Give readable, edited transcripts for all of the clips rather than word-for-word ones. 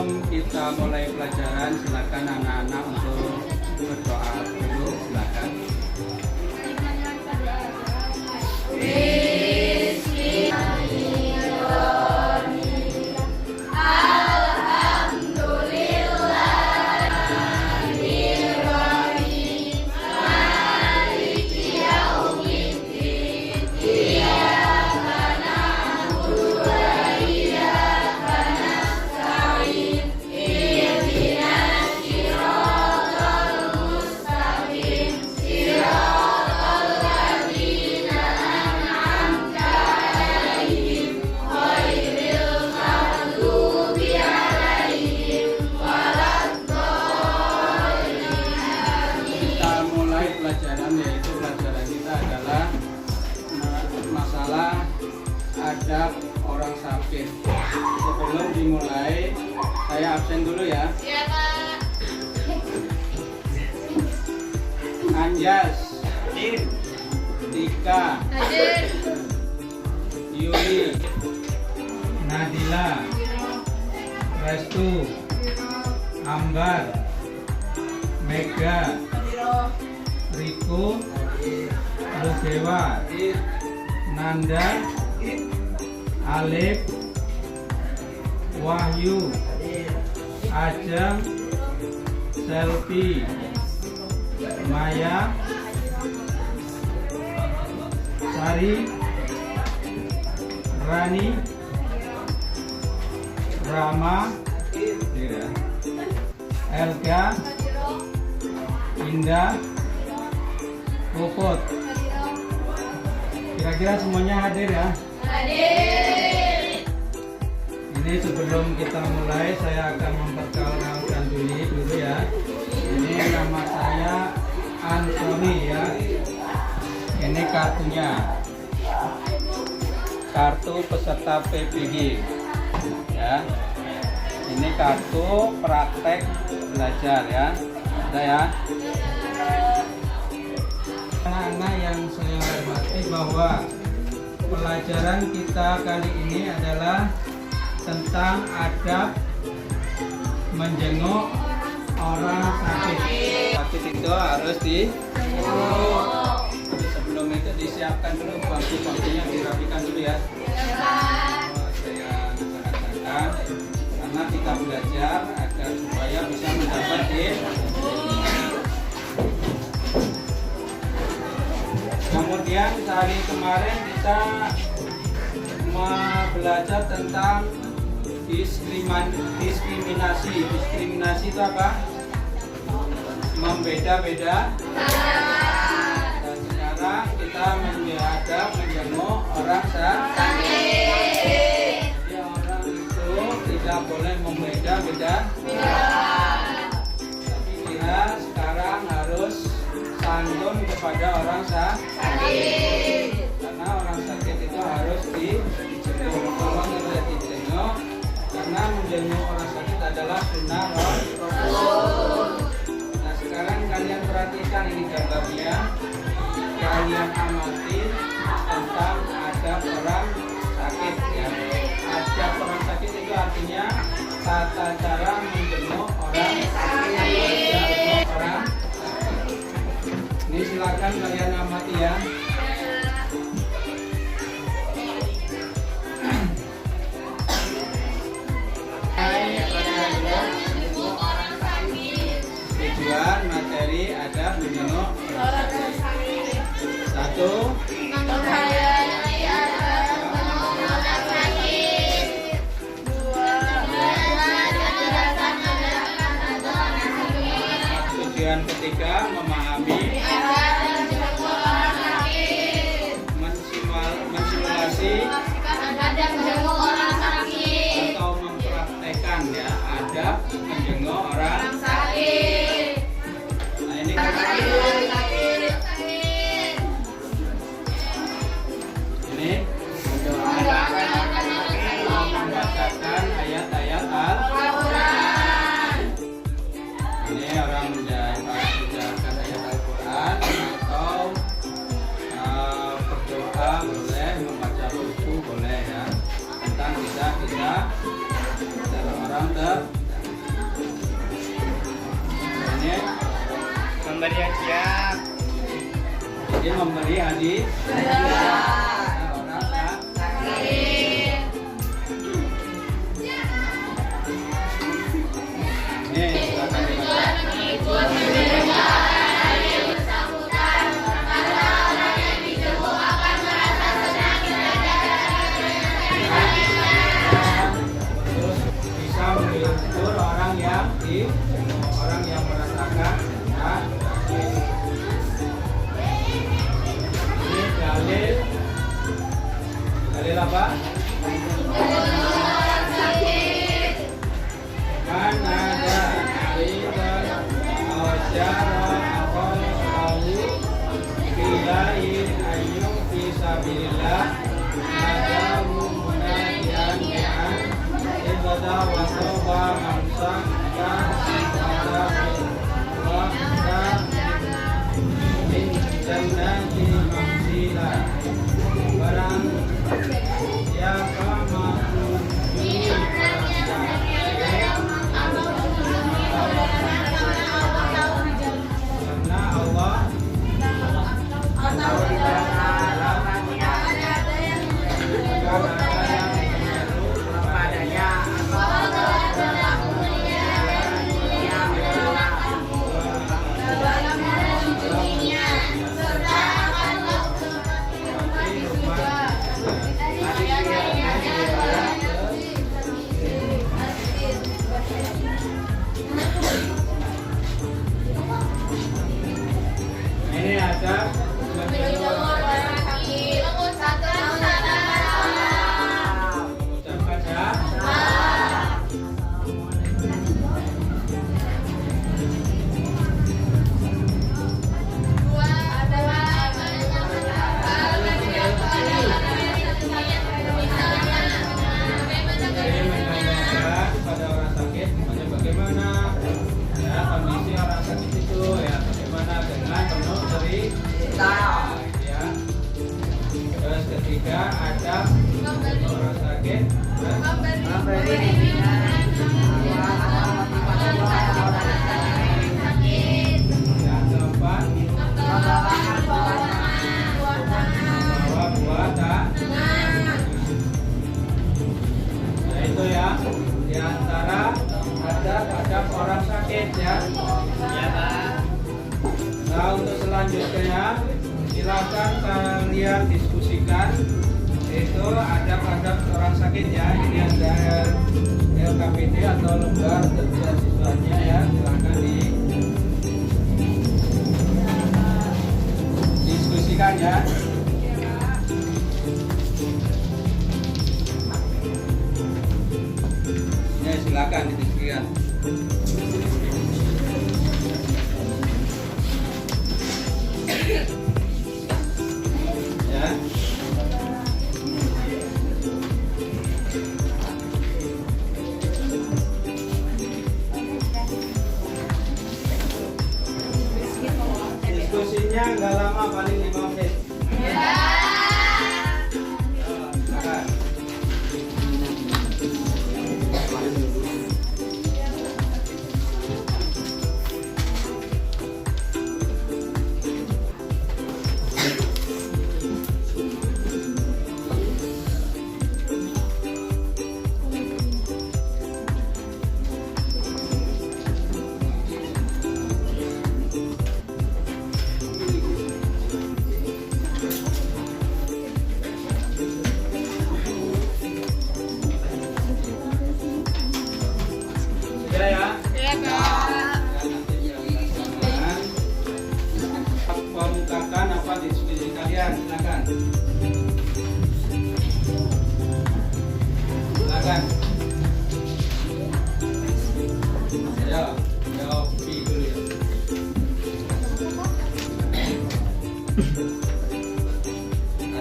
Sebelum kita mulai pelajaran, silakan anak-anak untuk berdoa dulu, silakan. Pelajaran yaitu pelajaran kita adalah masalah adab orang sakit. Sebelum dimulai, saya absen dulu ya. Iya, Kak. Anjas, Tika, Hadir. Yuli, Nadila, Restu, Ambar, Mega, Riko, Ludewa, Nanda, Alif, Wahyu, Ajeng, Selvi, Maya, Sari, Rani, Rama, Elga, Indah, Puput. Kira-kira semuanya hadir ya? Hadir. Ini sebelum kita mulai, saya akan memperkenalkan dulu ya. Ini nama saya Anthony ya. Ini kartunya. Kartu peserta PPG ya. Ini kartu praktek belajar ya. Ada ya. Anak-anak yang saya hormati, bahwa pelajaran kita kali ini adalah tentang adab menjenguk orang sakit. Sakit itu harus sebelum itu disiapkan dulu bangku-bangkunya, dirapikan dulu ya. Saya katakan karena kita belajar agar supaya bisa mendapat Kemudian hari kemarin kita belajar tentang diskriminasi. Diskriminasi itu apa? Membeda-beda. Dan sekarang kita menjenguk orang sakit. Jadi orang itu tidak boleh membeda-beda. Tapi dia sekarang harus santun kepada orang sakit, karena orang sakit itu harus dijenguk. Kalau tidak dijenguk, karena menjenguk orang sakit adalah sunnah Rasul. Nah sekarang kalian perhatikan ini gambarnya, kalian amati tentang adab orang sakit ya. Adab orang sakit itu artinya tata cara menjenguk orang sakit. Ini silakan kalian amati ya. Tujuan materi adab menjenguk orang sakit. Satu. Tujuan ketiga, memahami, mensimulasi atau mempraktekkan ya adab menjenguk orang sakit. Nah ini membacakan ayat-ayat Al-Quran. Ini orang menjalankan ayat Al-Quran atau berdoa boleh, membaca buku boleh ya, tentang kita orang memberi hadiah orang sakit. Nih, silakan dibaca. Terus bisa menghibur orang yang merasakan sakit. Ini dalil apa? Mana ada riban awjara awal tahu bilain ayyum fi sabilillah ada munadian bi'an ibadah wa soba mamsak ada wa min jannati mamsila barang siapa mengunjungi karena Allah ini ada mengucapkan ya. Jadi menanyakan kepada orang sakit bagaimana ya kondisi orang sakit itu ya, bagaimana dengan penuh cerita ya. Terus ketiga ada orang sakit yang keempat bawa buah tak. Nah itu ya diantara adab orang sakit ya. Nah untuk selanjutnya silakan kalian diskusikan itu adab-adab orang sakit ya. Ini ada LKPD atau lembar kerja siswanya ya, silakan diskusikan ya. Ya silakan didiskusikan. Ya. Diskusinya nggak lama, paling 5 menit. Silakan. Sudah ya? Pemukakan apa diskusi kalian, silakan. Silakan. Ayo, jawab Pi dulu ya.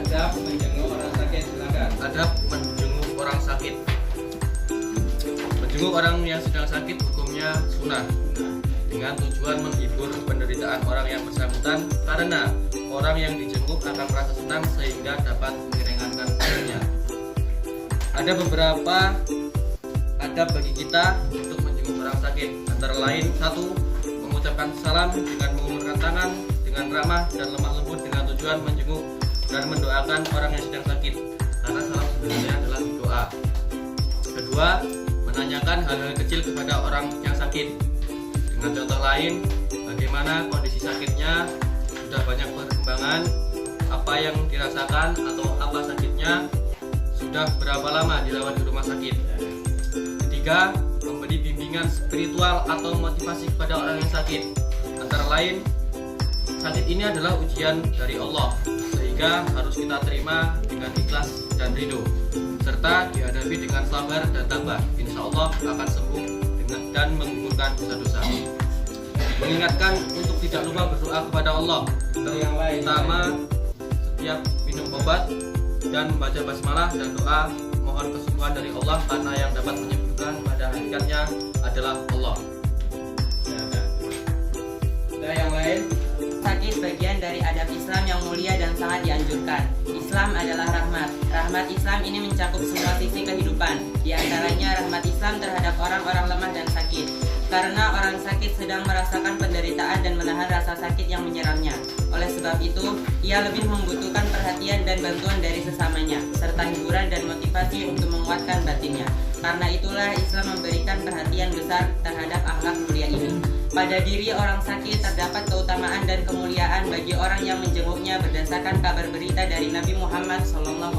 Adab menjenguk orang sakit, silakan. Adab menjenguk orang sakit. Menjenguk orang yang sedang sakit hukumnya sunnah dengan tujuan menghibur penderitaan orang yang bersangkutan, karena orang yang dijenguk akan merasa senang sehingga dapat meringankan bebannya. Ada beberapa adab bagi kita untuk menjenguk orang sakit, antara lain: 1. Mengucapkan salam dengan mengulurkan tangan dengan dengan ramah dan lemah lembut dengan tujuan menjenguk dan mendoakan orang yang sedang sakit, karena salam sebenarnya adalah doa. Kedua, menanyakan hal-hal kecil kepada orang yang sakit. Dengan contoh lain, bagaimana kondisi sakitnya, sudah banyak perkembangan, apa yang dirasakan atau apa sakitnya, sudah berapa lama dirawat di rumah sakit. Ketiga, memberi bimbingan spiritual atau motivasi kepada orang yang sakit. Antara lain, sakit ini adalah ujian dari Allah, sehingga harus kita terima dengan ikhlas dan ridho, serta dihadapi dengan sabar dan tabah. Insya Allah akan sembuh dan menggugurkan dosa-dosa. Mengingatkan untuk tidak lupa berdoa kepada Allah, terutama setiap minum obat dan membaca basmalah dan doa mohon kesembuhan dari Allah, karena yang dapat menyembuhkan pada hakikatnya adalah Allah. Ada yang lain? Sakit bagian dari adab Islam yang mulia dan sangat dianjurkan. Islam adalah rahmat. Rahmat Islam ini mencakup semua sisi kehidupan. Di antaranya rahmat Islam terhadap orang-orang lemah dan sakit. Karena orang sakit sedang merasakan penderitaan dan menahan rasa sakit yang menyerangnya. Oleh sebab itu, ia lebih membutuhkan perhatian dan bantuan dari sesamanya, serta hiburan dan motivasi untuk menguatkan batinnya. Karena itulah Islam memberikan perhatian besar terhadap akhlak mulia ini. Pada diri orang sakit terdapat keutamaan dan kemuliaan bagi orang yang menjenguknya berdasarkan kabar berita dari Nabi Muhammad SAW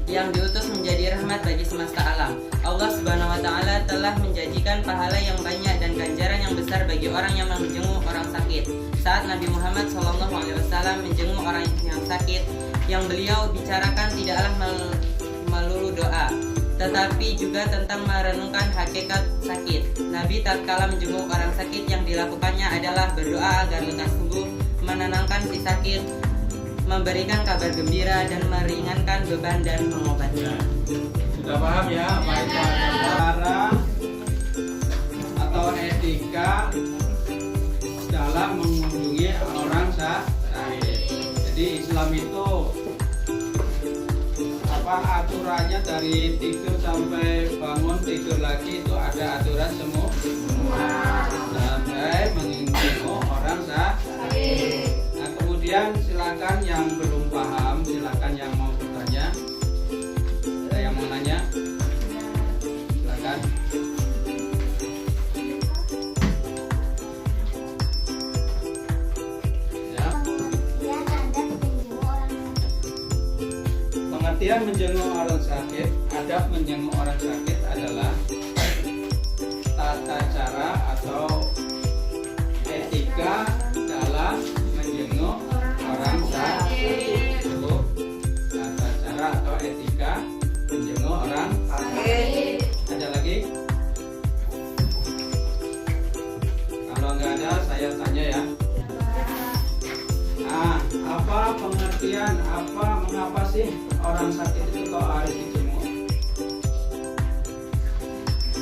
yang diutus menjadi rahmat bagi semesta alam. Allah Subhanahu wa Ta'ala telah menjanjikan pahala yang banyak dan ganjaran yang besar bagi orang yang menjenguk orang sakit. Saat Nabi Muhammad SAW menjenguk orang yang sakit, yang beliau bicarakan tidaklah melulu doa, tetapi juga tentang merenungkan hakikat sakit. Nabi tatkala menjenguk orang sakit, yang dilakukannya adalah berdoa agar lekas sembuh, menenangkan si sakit, memberikan kabar gembira, dan meringankan beban dan mengobati. Sudah paham ya apa itu cara atau etika dalam mengunjungi orang sakit. Jadi Islam itu aturannya dari tidur sampai bangun tidur lagi itu ada aturan semua sampai mengunjungi orang sakit. Nah, kemudian silakan yang belum paham, silakan yang mau bertanya. Ada yang mau nanya? Silakan. Pengertian menjenguk orang sakit, adab menjenguk orang sakit adalah tata cara atau etika dalam menjenguk orang sakit. Itu tata cara atau etika menjenguk orang sakit. Ada lagi? Kalau nggak ada, saya tanya ya. Apa pengertian, mengapa sih orang sakit itu kok harus dijenguk?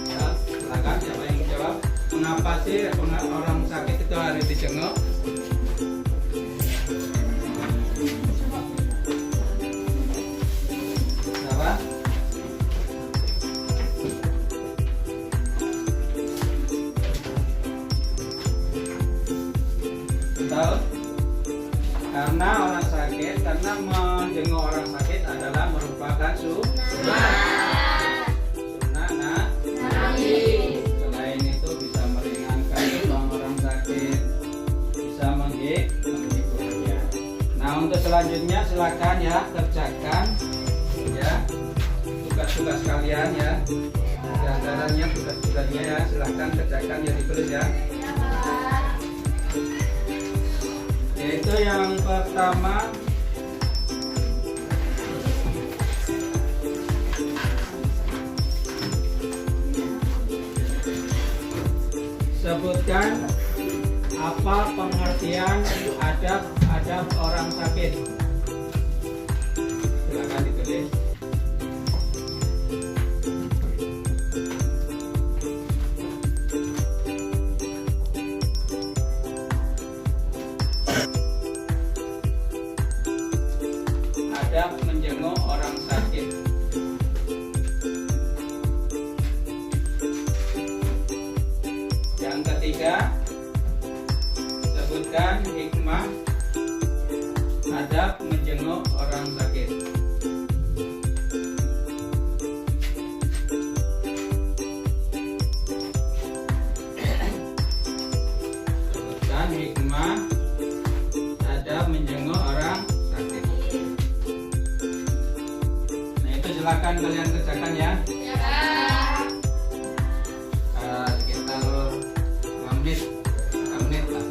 Ya, silakan siapa yang menjawab. Mengapa sih orang sakit itu harus dijenguk? Siapa? Tahu? Karena orang sakit, karena menjenguk orang sakit adalah merupakan sunnah. Selain itu bisa meringankan beban orang sakit, bisa menghiburnya. Nah, untuk selanjutnya silakan ya kerjakan ya tugas-tugas kalian ya. Di antaranya tugas-tugasnya ya, silakan kerjakan ya, ditulis ya. Yaitu yang pertama, sebutkan apa pengertian adab orang sakit. Silakan ditulis. Adab menjenguk orang sakit. Yang ketiga, sebutkan hikmah adab menjenguk orang sakit. Sebutkan hikmah adab menjenguk orang sakit. Nah, itu silakan kalian kerjakan ya. Ya, Kak. Sekitar 5 menit, 5 menit lah.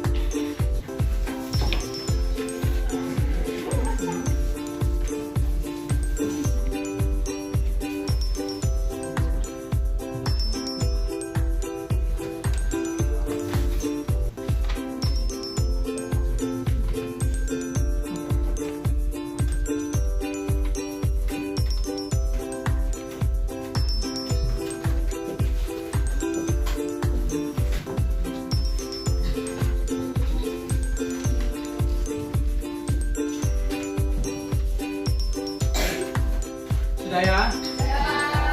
Sudah ya?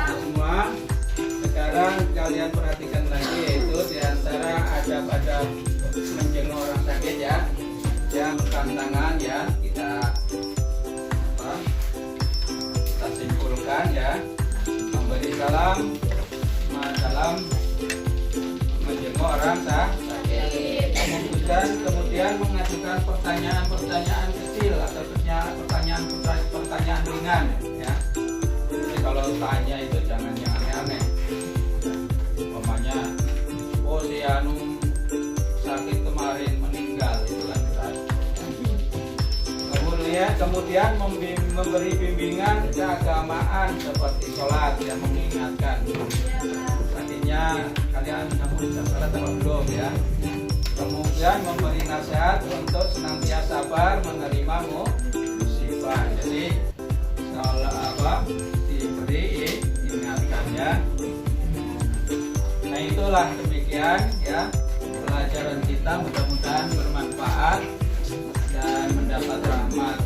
Semua. Sekarang kalian perhatikan lagi, yaitu diantara adab-adab menjenguk orang sakit ya, yang tantangan ya, kita simpulkan ya. Memberi salam dalam menjenguk orang sakit. Kemudian mengajukan pertanyaan-pertanyaan kecil atau pertanyaan ringan ya. Jadi kalau tanya itu jangan yang aneh-aneh. Umpamanya, oh si anu sakit kemarin meninggal, itu kan berat. Kemudian memberi bimbingan keagamaan seperti sholat yang mengingatkan. Artinya kalian namun sholat atau belum ya. Kemudian memberi nasihat untuk senantiasa sabar menerima musibah. Jadi kalau diberi ingatkan ya. Nah itulah demikian ya pelajaran kita, mudah-mudahan bermanfaat dan mendapat rahmat